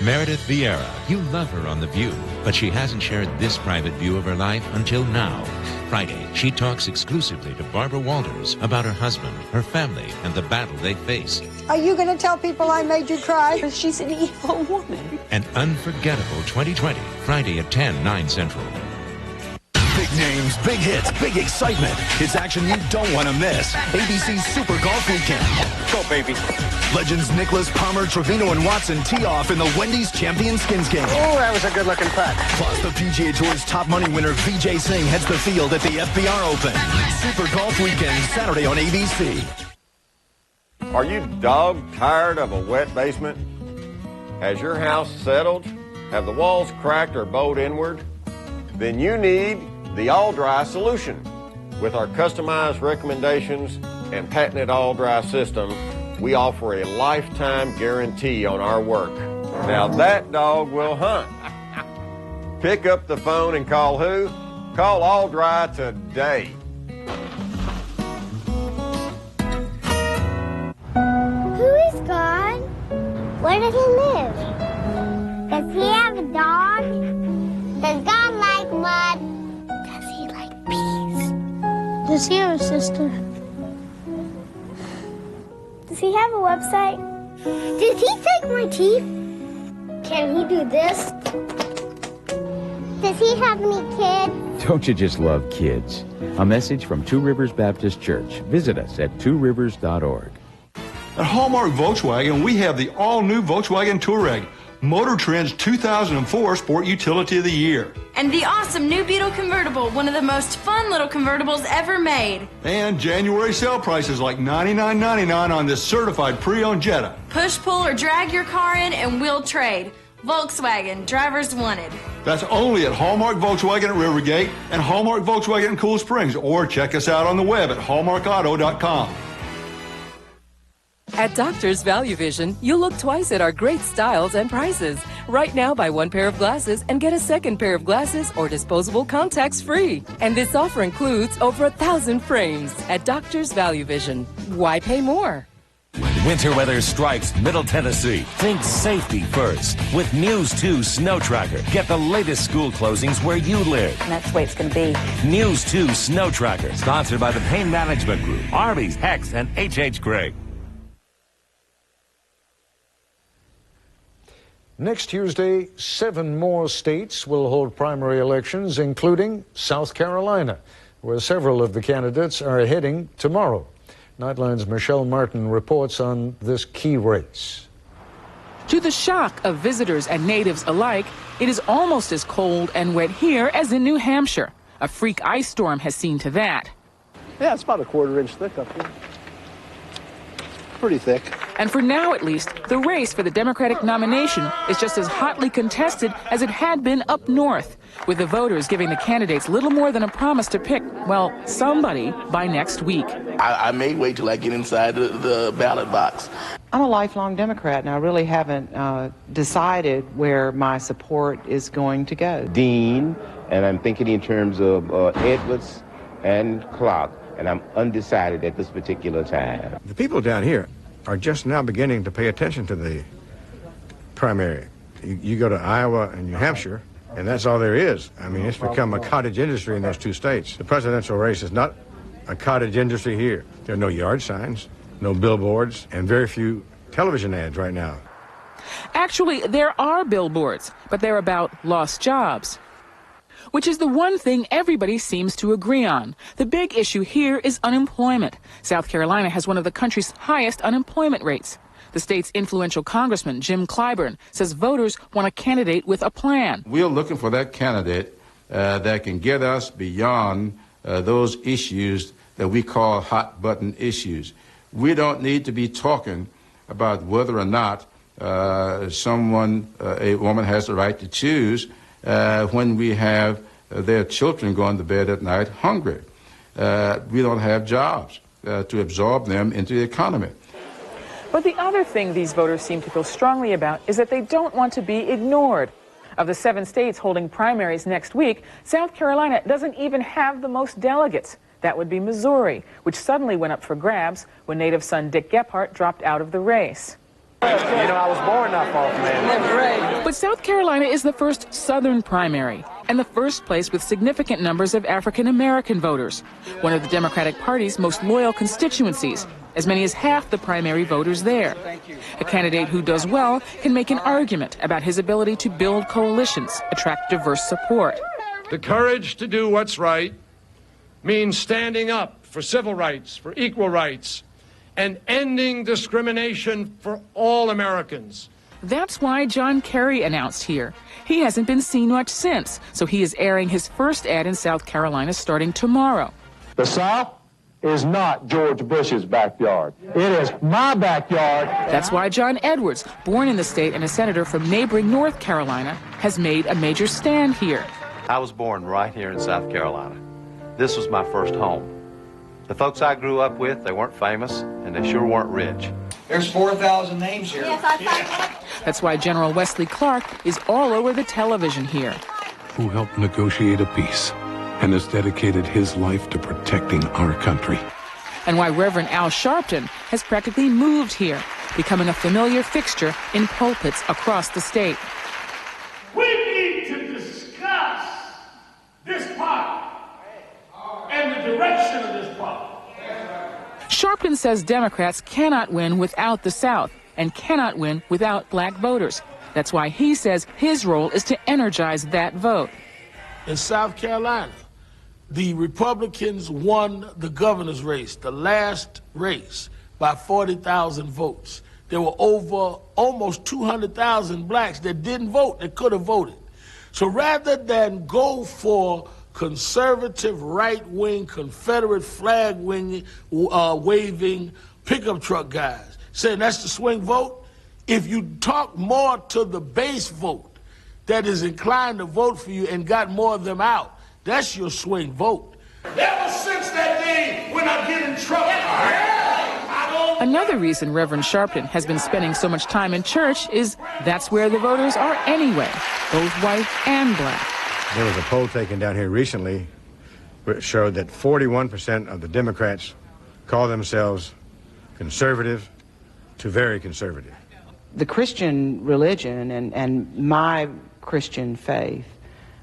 Meredith Vieira. You love her on The View, but she hasn't shared this private view of her life until now. Friday, she talks exclusively to Barbara Walters about her husband, her family, and the battle they face. Are you going to tell people I made you cry? She's an evil woman. An unforgettable 2020, Friday at 10, 9 Central. Big names, big hits, big excitement. It's action you don't want to miss. ABC's Super Golf Weekend. Go, baby. Legends Nicholas, Palmer, Trevino, and Watson tee off in the Wendy's Champion Skins game. Oh, that was a good-looking putt. Plus, the PGA Tour's top money winner, Vijay Singh, heads the field at the FBR Open. Super Golf Weekend, Saturday on ABC. Are you dog tired of a wet basement? Has your house settled? Have the walls cracked or bowed inward? Then you need the All Dry solution. With our customized recommendations and patented All Dry system, we offer a lifetime guarantee on our work. Now that dog will hunt. Pick up the phone and call who? Call All Dry today. Who is God? Where does he live? Does he have a dog? Does God like mud? Does he like peas? Does he have a sister? Does he have a website? Did he take my teeth? Can he do this? Does he have any kids? Don't you just love kids? A message from Two Rivers Baptist Church. Visit us at tworivers.org. At Hallmark Volkswagen, we have the all-new Volkswagen Touareg, Motor Trend's 2004 Sport Utility of the Year. And the awesome new Beetle convertible, one of the most fun little convertibles ever made. And January sale prices like $99.99 on this certified pre-owned Jetta. Push, pull, or drag your car in and we'll trade. Volkswagen, drivers wanted. That's only at Hallmark Volkswagen at Rivergate and Hallmark Volkswagen in Cool Springs, or check us out on the web at hallmarkauto.com. At Doctor's Value Vision, you'll look twice at our great styles and prices. Right now, buy 1 pair of glasses and get a 2nd pair of glasses or disposable contacts free. And this offer includes over 1,000 frames at Doctor's Value Vision. Why pay more? When winter weather strikes Middle Tennessee, think safety first. With News 2 Snow Tracker, get the latest school closings where you live. And that's the way it's going to be. News 2 Snow Tracker, sponsored by the Pain Management Group, Arby's, Hex, and H.H. Gregg. Next Tuesday, 7 more states will hold primary elections, including South Carolina, where several of the candidates are heading tomorrow. Nightline's Michelle Martin reports on this key race. To the shock of visitors and natives alike, it is almost as cold and wet here as in New Hampshire. A freak ice storm has seen to that. Yeah, it's about a 1/4 inch thick up here. Pretty thick. And for now, at least, the race for the Democratic nomination is just as hotly contested as it had been up north, with the voters giving the candidates little more than a promise to pick, well, somebody by next week. I may wait till I get inside the ballot box. I'm a lifelong Democrat, and I really haven't decided where my support is going to go. Dean, and I'm thinking in terms of Edwards and Clark, and I'm undecided at this particular time. The people down here are just now beginning to pay attention to the primary. You go to Iowa and New Hampshire, and that's all there is. I mean, it's become a cottage industry in those 2 states. The presidential race is not a cottage industry here. There are no yard signs. no billboards, and very few television ads right now. Actually, there are billboards, but they're about lost jobs, which is the one thing everybody seems to agree on. The big issue here is unemployment. South Carolina has one of the country's highest unemployment rates. The state's influential congressman, Jim Clyburn, says voters want a candidate with a plan. We're looking for that candidate that can get us beyond those issues that we call hot-button issues. We don't need to be talking about whether or not a woman has the right to choose when we have their children going to bed at night hungry. We don't have jobs to absorb them into the economy. But the other thing these voters seem to feel strongly about is that they don't want to be ignored. Of the 7 states holding primaries next week, South Carolina doesn't even have the most delegates. That would be Missouri, which suddenly went up for grabs when native son Dick Gephardt dropped out of the race. You know, I was born not far from there. But South Carolina is the first Southern primary and the first place with significant numbers of African-American voters, one of the Democratic Party's most loyal constituencies, as many as half the primary voters there. A candidate who does well can make an argument about his ability to build coalitions, attract diverse support. The courage to do what's right means standing up for civil rights, for equal rights, and ending discrimination for all Americans. That's why John Kerry announced here. He hasn't been seen much since, so he is airing his first ad in South Carolina starting tomorrow. The South is not George Bush's backyard. It is my backyard. That's why John Edwards, born in the state and a senator from neighboring North Carolina, has made a major stand here. I was born right here in South Carolina. This was my first home. The folks I grew up with, they weren't famous, and they sure weren't rich. There's 4,000 names here. Yes, that's why General Wesley Clark is all over the television here. Who helped negotiate a peace and has dedicated his life to protecting our country. And why Reverend Al Sharpton has practically moved here, becoming a familiar fixture in pulpits across the state. We need to discuss this party and the direction of this party. Sharpton says Democrats cannot win without the South and cannot win without black voters. That's why he says his role is to energize that vote. In South Carolina, the Republicans won the governor's race, the last race, by 40,000 votes. There were over almost 200,000 blacks that didn't vote, that could have voted. So rather than go for conservative, right-wing, Confederate flag-waving pickup truck guys, saying that's the swing vote, if you talk more to the base vote that is inclined to vote for you and got more of them out, that's your swing vote. Ever since that day when I get in trouble, Another reason Reverend Sharpton has been spending so much time in church is that's where the voters are anyway, both white and black. There was a poll taken down here recently which showed that 41% of the Democrats call themselves conservative to very conservative. The Christian religion and my Christian faith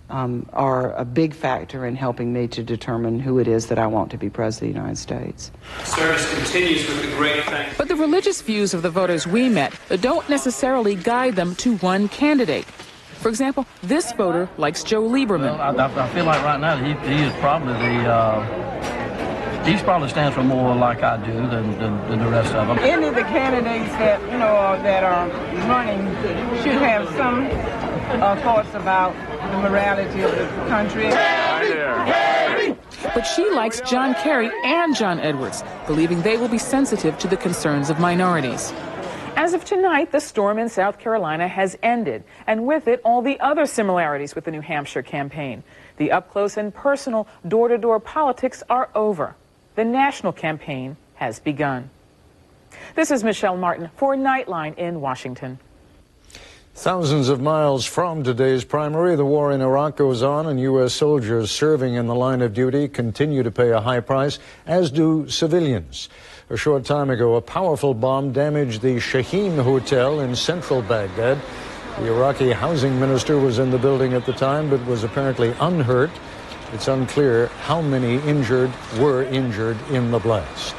are a big factor in helping me to determine who it is that I want to be president of the United States. Service continues with the great thanks. But the religious views of the voters we met don't necessarily guide them to one candidate. For example, this voter likes Joe Lieberman. Well, I feel like right now he is probably he probably stands for more like I do than the rest of them. Any of the candidates that that are running should have some thoughts about the morality of the country. But she likes John Kerry and John Edwards, believing they will be sensitive to the concerns of minorities. As of tonight, the storm in South Carolina has ended, and with it, all the other similarities with the New Hampshire campaign. The up-close and personal door-to-door politics are over. The national campaign has begun. This is Michelle Martin for Nightline in Washington. Thousands of miles from today's primary, the war in Iraq goes on, and U.S. soldiers serving in the line of duty continue to pay a high price, as do civilians. A short time ago, a powerful bomb damaged the Shaheen Hotel in central Baghdad. The Iraqi housing minister was in the building at the time, but was apparently unhurt. It's unclear how many were injured in the blast.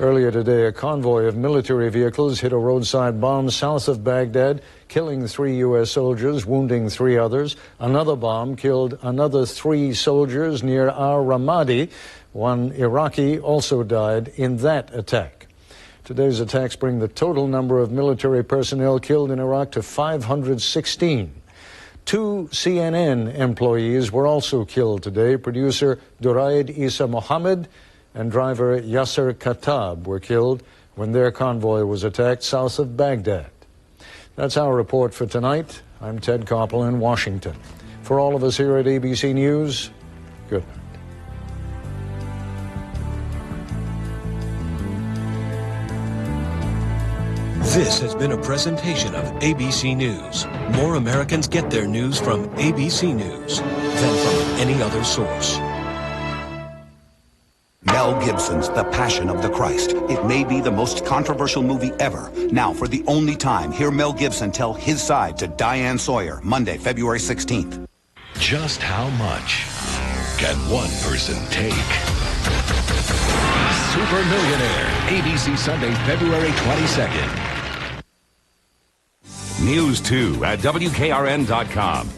Earlier today, a convoy of military vehicles hit a roadside bomb south of Baghdad, killing 3 U.S. soldiers, wounding 3 others. Another bomb killed another 3 soldiers near al-Ramadi. 1 Iraqi also died in that attack. Today's attacks bring the total number of military personnel killed in Iraq to 516. 2 CNN employees were also killed today. Producer Duraid Isa Mohammed and driver Yasser Khattab were killed when their convoy was attacked south of Baghdad. That's our report for tonight. I'm Ted Koppel in Washington. For all of us here at ABC News, good night. This has been a presentation of ABC News. More Americans get their news from ABC News than from any other source. Mel Gibson's The Passion of the Christ. It may be the most controversial movie ever. Now, for the only time, hear Mel Gibson tell his side to Diane Sawyer, Monday, February 16th. Just how much can one person take? Super Millionaire, ABC Sunday, February 22nd. News 2 at WKRN.com.